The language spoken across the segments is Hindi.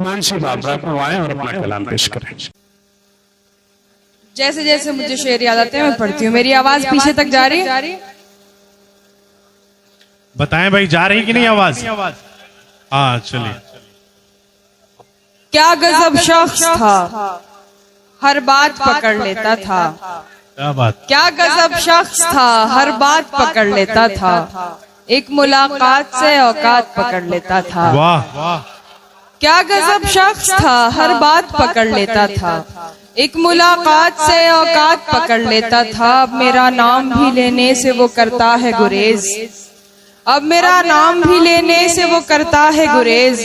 मुंशी बाबरा को आए और अपना कलाम पेश करें। जैसे जैसे मुझे शेर याद आते हैं मैं पढ़ती हूँ। मेरी आवाज पीछे तक जा रही है? बताएं भाई, जा रही कि नहीं आवाज? हाँ चलिए। क्या गजब शख्स था, हर बात पकड़ लेता था। क्या बात। क्या गजब शख्स था, हर बात पकड़ लेता था। एक मुलाकात से औकात पकड़ लेता था। वाह वाह। क्या गजब शख्स था, हर बात पकड़ लेता था। एक मुलाकात से औकात पकड़ लेता था। अब मेरा नाम भी लेने से वो करता है गुरेज। अब मेरा नाम भी लेने से वो करता है गुरेज।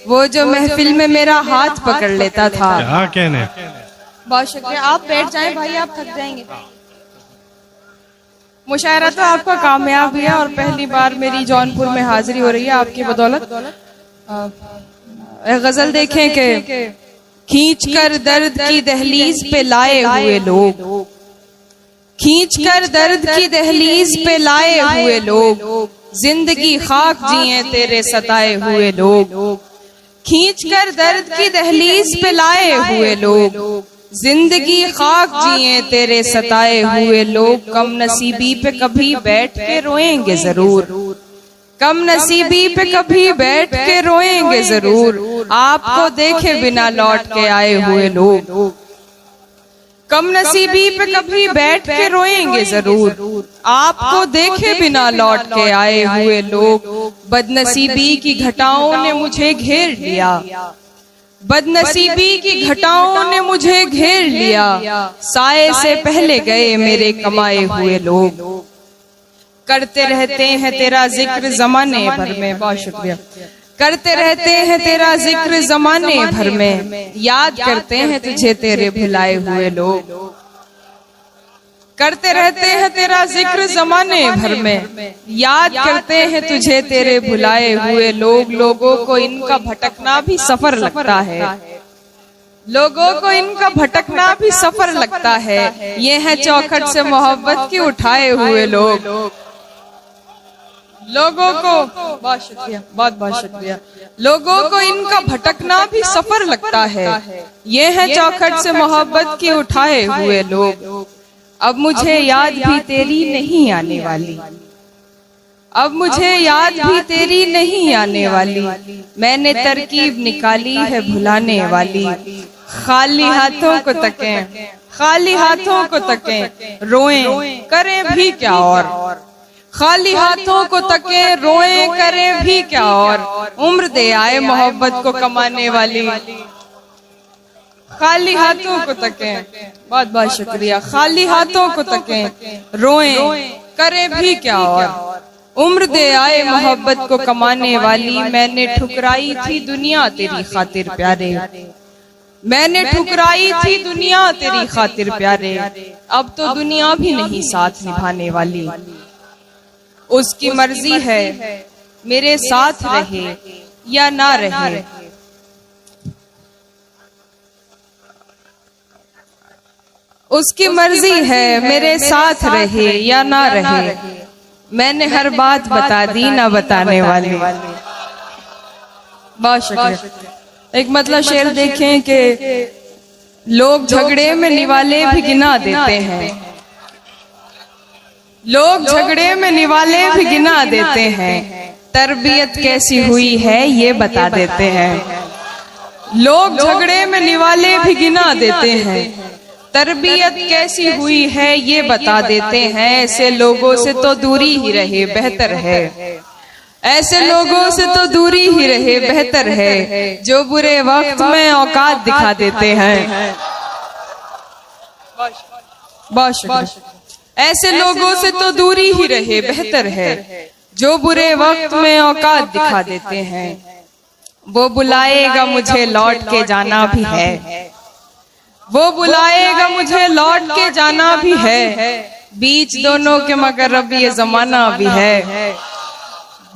वो जो महफिल में मेरा हाथ पकड़ लेता था। क्या कहने। बहुत शुक्रिया। आप बैठ जाएं भाई, आप थक जाएंगे। मुशायरा तो आपका कामयाब है और पहली बार मेरी जौनपुर में हाजिरी हो रही है आपकी बदौलत। गजल देखें कि खींच कर दर्द की दहलीज पे लाए हुए लोग, खींच कर दर्द की दहलीज पे लाए हुए लोग, जिंदगी खाक जिए तेरे सताए हुए लोग। खींच कर दर्द की दहलीज पे लाए हुए लोग, जिंदगी खाक जिए तेरे सताए हुए लोग। कम नसीबी पे कभी बैठ के रोएंगे जरूर, कम नसीबी पे कभी बैठ के रोएंगे जरूर। आपको देखे बिना लौट के आए हुए लोग। कम नसीबी पे कभी बैठ के रोएंगे जरूर। आपको देखे बिना लौट के आए हुए लोग। बदनसीबी की घटाओं ने मुझे घेर लिया, बदनसीबी की घटाओं ने मुझे घेर लिया। साए से पहले गए मेरे कमाए हुए लोग। करते रहते हैं तेरा जिक्र जमाने भर में। बहुत शुक्रिया। करते रहते हैं तेरा जिक्र जमाने भर में, याद करते हैं तुझे तेरे भुलाए हुए लोग। करते रहते हैं तेरा जिक्र जमाने भर में, याद करते हैं तुझे तेरे भुलाए हुए लोग। लोगों को इनका भटकना भी सफर लगता है, लोगों को इनका भटकना भी सफर लगता है। ये है चौखट से मोहब्बत के उठाए हुए लोग। लोगों को बहुत शुक्रिया, बहुत बहुत शुक्रिया। लोगों को इनका भटकना भी सफर लगता है। ये है चौखट से मोहब्बत के उठाए हुए लोग। अब मुझे याद भी तेरी नहीं आने वाली, अब मुझे याद भी तेरी नहीं आने वाली। मैंने तरकीब निकाली है भुलाने वाली। खाली हाथों को तकें, खाली हाथों को तकें, रोएं करें भी क्या और। खाली हाथों को तकें, रोएं करें भी क्या और। उम्र दे आए मोहब्बत को कमाने वाली। खाली हाथों को तकें, बहुत बहुत शुक्रिया। खाली हाथों को तकें, रोएं करें भी क्या और। उम्र दे आए मोहब्बत को कमाने वाली। मैंने ठुकराई थी दुनिया तेरी खातिर प्यारे, मैंने ठुकराई थी दुनिया तेरी खातिर प्यारे। अब तो दुनिया भी नहीं साथ निभाने वाली। उसकी मर्जी है मेरे साथ रहे या ना रहे। उसकी मर्जी है मेरे साथ रहे या ना रहे। मैंने हर बात बता दी ना बताने वाली। बहुत शुक्रिया। एक मतलब शेर देखें कि लोग झगड़े में निवाले भी गिना देते हैं, लोग झगड़े में निवाले भी गिना देते हैं। तरबियत कैसी हुई है ये बता देते हैं। लोग झगड़े में निवाले भी गिना देते हैं। तरबियत कैसी हुई है ये बता देते हैं। ऐसे लोगों से तो दूरी ही रहे बेहतर है, ऐसे लोगों से तो दूरी ही रहे बेहतर है। जो बुरे वक्त में औकात दिखा देते हैं। बहुत शुक्रिया। ऐसे लोगों से तो दूरी ही रहे बेहतर है। जो बुरे वक्त में औकात दिखा देते हैं। वो बुलाएगा मुझे लौट के जाना भी है, वो बुलाएगा मुझे लौट के जाना भी है। बीच दोनों के मगर अब ये जमाना भी है।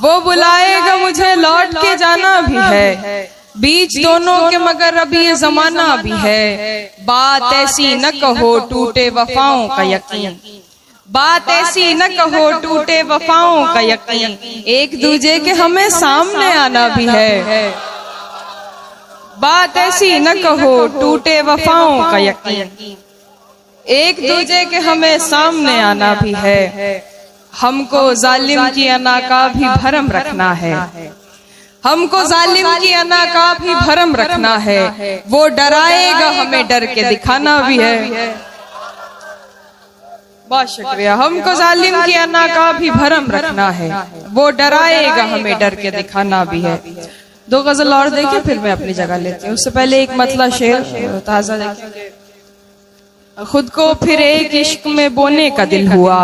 वो बुलाएगा मुझे लौट के जाना भी है। बीच दोनों के मगर अब ये जमाना भी है। बात ऐसी न कहो टूटे वफाओं का यकीन, बात ऐसी न कहो टूटे वफाओं का यकीन। एक दूजे के हमें सामने आना भी है। बात ऐसी न कहो टूटे वफाओं का यकीन, एक दूजे के हमें सामने आना भी है, हमको जालिम की अना का भी भरम रखना है, हमको जालिम की अना का भी भरम रखना है, वो डराएगा हमें डर के दिखाना भी है। बहुत शुक्रिया। हमको जालिम की अना का भी भरम रखना है, वो डराएगा हमें डर के दिखाना भी है। दो गजल और देखे फिर मैं अपनी जगह लेती हूँ। उससे पहले एक मतला शेर ताजा देखेंगे। खुद को फिर एक इश्क में बोने का दिल हुआ,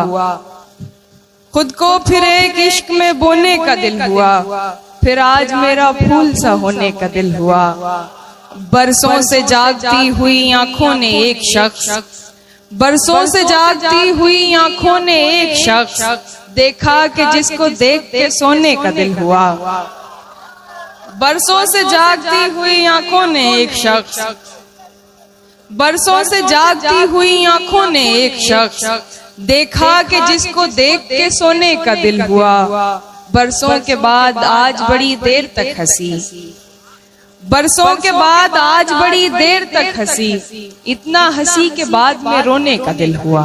खुद को फिर एक इश्क में बोने का दिल हुआ, फिर आज मेरा फूल सा होने का दिल हुआ। बरसों से जागती हुई आंखों ने एक शख्स, बरसों से जागती हुई आंखों ने एक शख्स देखा कि जिसको देख के सोने का दिल हुआ। बरसों से जागती हुई आंखों ने एक शख्स, बरसों से जागती हुई आंखों ने एक शख्स देखा कि जिसको देख के सोने का दिल हुआ। बरसों के बाद आज बड़ी देर तक हंसी, बरसों के बाद आज बड़ी देर तक हंसी, इतना हंसी के बाद में रोने का दिल हुआ।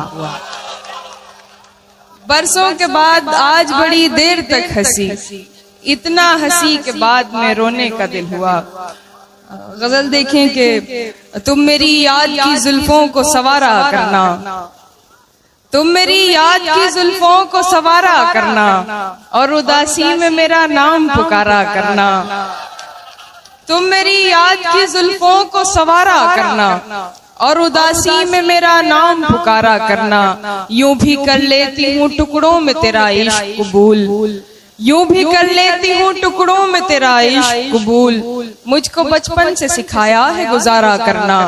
बरसों के बाद आज बड़ी देर तक हंसी, इतना हंसी के बाद में रोने का दिल हुआ। गजल देखें कि तुम मेरी याद की जुल्फों को सवारा करना, तुम मेरी याद की जुल्फों को सवारा करना, और उदासी में मेरा नाम पुकारा करना। तुम मेरी याद की जुल्फों को सवारा करना, और उदासी में मेरा नाम पुकारा करना। यूं भी कर लेती हूँ टुकड़ों में तेरा इश्क कबूल, यूं भी कर लेती हूँ टुकड़ों में तेरा इश्क कबूल, मुझको बचपन से सिखाया है गुजारा करना।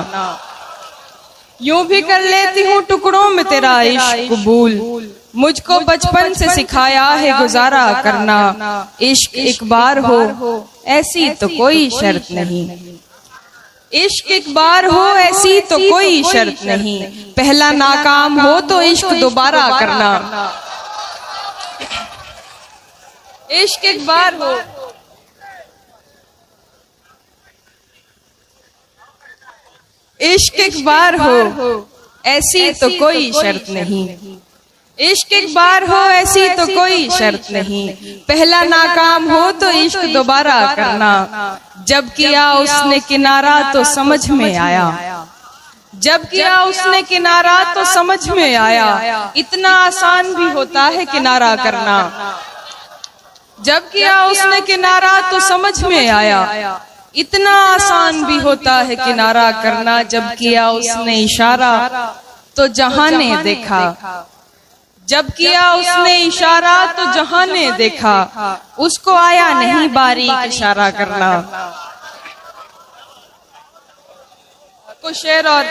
यूं भी कर लेती हूँ टुकड़ों में तेरा इश्क कबूल, मुझको बचपन से सिखाया है गुजारा करना। इश्क एक बार हो ऐसी तो कोई शर्त नहीं, इश्क एक बार हो ऐसी तो कोई शर्त नहीं, पहला नाकाम हो तो इश्क दोबारा करना। इश्क एक बार हो, इश्क एक बार हो ऐसी तो कोई शर्त नहीं, इश्क एक बार हो ऐसी तो कोई शर्त नहीं, पहला नाकाम हो तो इश्क दोबारा करना। जब किया उसने किनारा तो समझ में आया, जब किया उसने किनारा तो समझ में आया, इतना आसान भी होता है किनारा करना। जब किया उसने किनारा तो समझ में आया, इतना आसान भी होता है किनारा करना। जब किया उसने इशारा तो जहां ने देखा, जब किया उसने इशारा तो जहां ने देखा, उसको आया नहीं बारीक इशारा करना। कुछ शेर और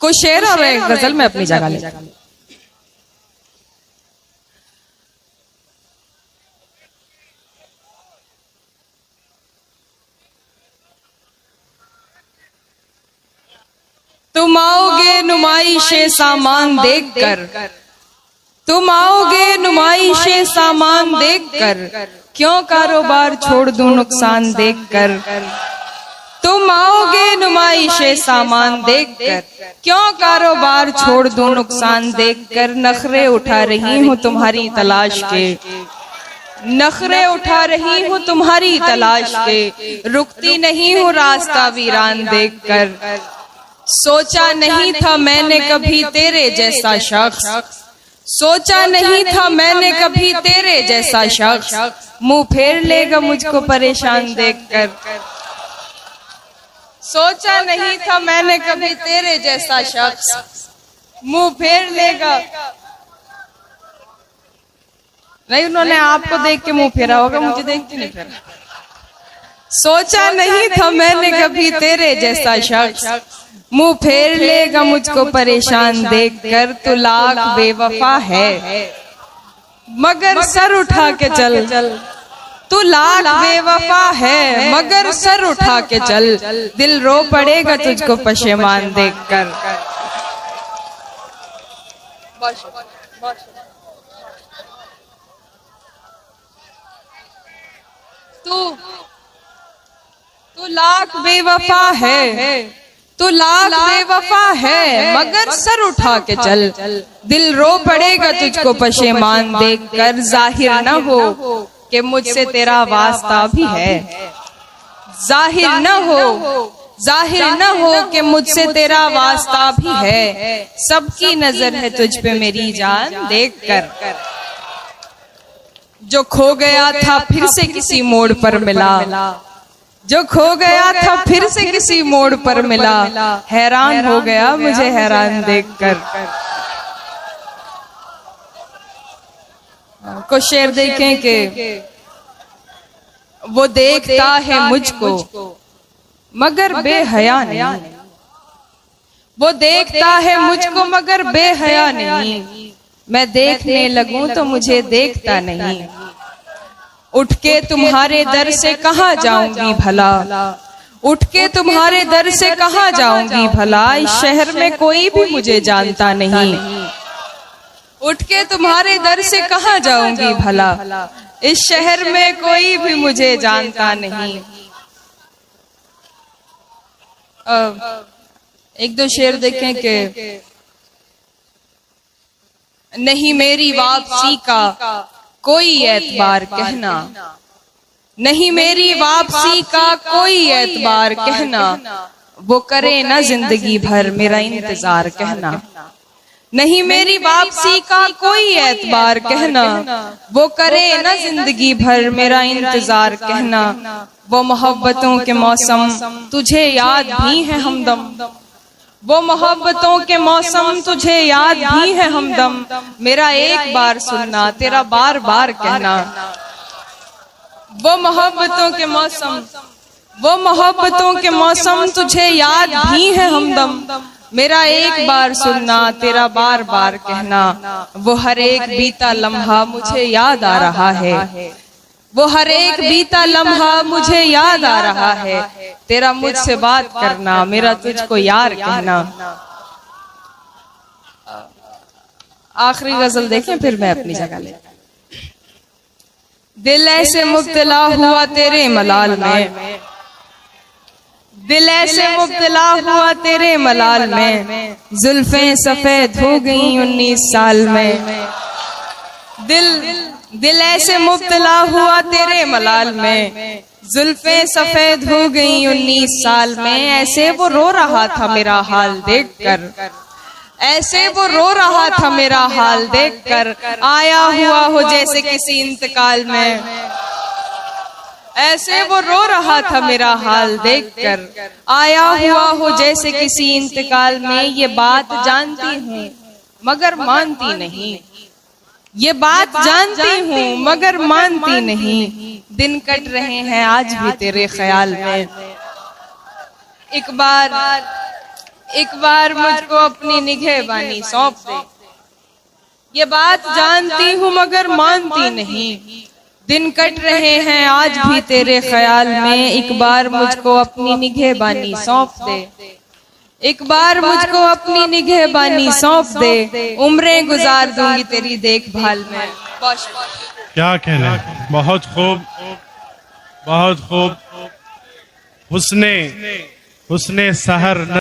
कोई शेर और एक गजल में अपनी जगह ले। तुम आओगे नुमाइशे सामान देखकर, तुम आओगे नुमाइशे सामान देखकर, क्यों कारोबार छोड़ दूं नुकसान देखकर। तुम आओगे नुमाइशे सामान देखकर, क्यों कारोबार छोड़ दूं नुकसान देखकर। नखरे उठा रही हूँ तुम्हारी तलाश के, नखरे उठा रही हूँ तुम्हारी तलाश के, रुकती नहीं हूँ रास्ता वीरान देखकर। सोचा नहीं था मैंने कभी तेरे जैसा शख्स, सोचा नहीं था मैंने कभी तेरे जैसा शख्स, मुंह फेर लेगा मुझको परेशान देखकर। सोचा नहीं था मैंने कभी तेरे जैसा शख्स, मुंह फेर लेगा। नहीं, उन्होंने आपको देख के मुंह फेरा होगा, मुझे देख के नहीं फेरा। सोचा नहीं था मैंने कभी तेरे जैसा शख्स, मुंह फेर लेगा मुझको परेशान देखकर। तू लाख बेवफा है मगर सर उठा के चल, तू लाख बेवफा है मगर सर उठा के चल, दिल रो पड़ेगा तुझको पशेमान देखकर। तू लाख बेवफा है, तू लाख बेवफा है मगर सर उठा के चल, दिल रो पड़ेगा तुझको पशेमान देखकर। जाहिर न हो कि मुझसे तेरा वास्ता भी है, जाहिर न हो कि मुझसे तेरा वास्ता भी है। सबकी नजर है तुझ पे मेरी जान देखकर। जो खो गया था फिर से किसी मोड़ पर मिला, जो खो गया था फिर से किसी मोड़ पर मिला। हैरान हो गया मुझे हैरान देखकर। को शेर देखें कि वो देखता है मुझको मगर बेहया नहीं, वो देखता है मुझको मगर बेहया नहीं। मैं देखने लगूं तो मुझे देखता नहीं। उठ के तुम्हारे दर से कहाँ जाऊंगी भला, उठ के तुम्हारे दर से कहाँ जाऊंगी भला। इस शहर में कोई भी मुझे जानता नहीं, उठ के तुम्हारे दर से कहाँ जाऊंगी भला। इस शहर में कोई भी मुझे जानता नहीं। एक दो शेर देखें कि नहीं मेरी वापसी का कोई एतबार कहना, नहीं मेरी वापसी का कोई एतबार कहना। वो करे ना जिंदगी भर मेरा इंतजार कहना, नहीं मेरी वापसी का कोई एतबार कहना। वो करे ना जिंदगी भर मेरा इंतजार कहना। वो मोहब्बतों के मौसम तुझे याद भी है हमदम, वो मोहब्बतों के मौसम तुझे याद भी है हमदम। मेरा एक बार सुनना तेरा बार बार कहना। वो मोहब्बतों के मौसम, वो मोहब्बतों के मौसम तुझे याद भी है हमदम। मेरा एक बार सुनना तेरा बार बार कहना। वो हर एक बीता लम्हा मुझे याद आ रहा है, वो हर एक बीता लम्हा मुझे याद आ रहा है। तेरा मुझसे बात करना मेरा तुझको यार कहना। आखिरी गजल देखें फिर मैं अपनी जगह ले। दिल ऐसे मुब्तला हुआ तेरे मलाल में, दिल ऐसे मुब्तला हुआ तेरे मलाल में। जुल्फें सफेद हो गई 19 साल में। दिल ऐसे मुब्तला हुआ तेरे मलाल में। जुल्फें सफेद हो गई 19 साल में। ऐसे वो रो रहा था मेरा हाल देखकर, ऐसे वो रो रहा था मेरा हाल देखकर। आया हुआ हो जैसे किसी इंतकाल में, ऐसे वो रो रहा था मेरा हाल देखकर। आया हुआ हो जैसे किसी इंतकाल में। ये बात जानती हूँ मगर मानती नहीं, ये बात जानती हूँ मगर मानती नहीं। दिन कट रहे हैं आज भी तेरे ख्याल में। एक बार मुझको अपनी निगहबानी सौंप दे। ये बात जानती हूँ मगर मानती नहीं। दिन कट रहे हैं आज भी तेरे ख्याल में। एक बार मुझको अपनी निगहबानी सौंप दे, एक बार मुझको अपनी निगहबानी सौंप दे। उम्रें गुजार दूंगी तेरी देखभाल में। क्या कहना, बहुत खूब, बहुत खूब। हुस्ने सहर